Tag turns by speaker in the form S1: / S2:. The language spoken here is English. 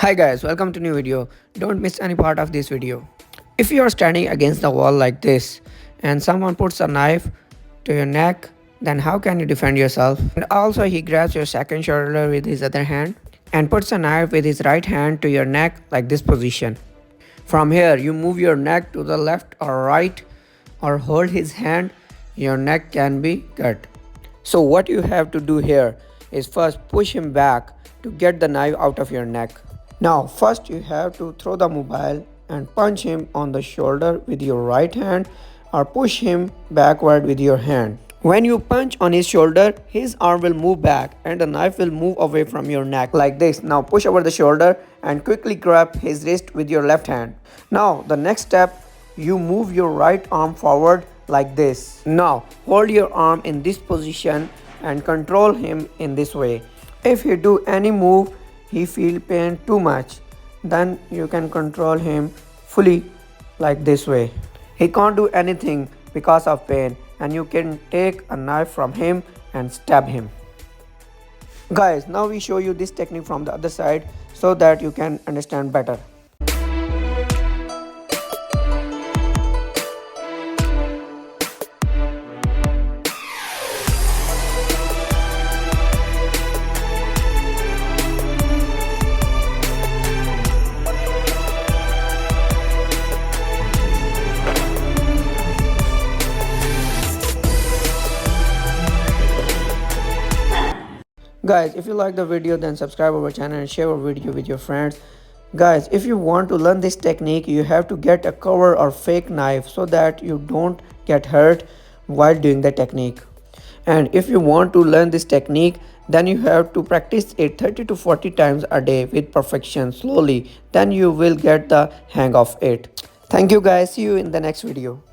S1: Hi guys, welcome to new video. Don't miss any part of this video. If you are standing against the wall like this and someone puts a knife to your neck, then how can you defend yourself? And also he grabs your second shoulder with his other hand and puts a knife with his right hand to your neck like this position. From here you move your neck to the left or right or hold his hand, your neck can be cut. So what you have to do here is first push him back to get the knife out of your neck. Now first you have to throw the mobile and punch him on the shoulder with your right hand or push him backward with your hand. When you punch on his shoulder, his arm will move back and the knife will move away from your neck like this. Now push over the shoulder and quickly grab his wrist with your left hand. Now the next step, you move your right arm forward like this. Now hold your arm in this position and control him in this way. If you do any move, he feel pain too much, then you can control him fully like this way. He can't do anything because of pain and you can take a knife from him and stab him. Guys, now we show you this technique from the other side so that you can understand better. Guys, if you like the video, then subscribe our channel and share our video with your friends. Guys, if you want to learn this technique, you have to get a cover or fake knife so that you don't get hurt while doing the technique. And if you want to learn this technique, then you have to practice it 30 to 40 times a day with perfection slowly. Then you will get the hang of it. Thank you guys. See you in the next video.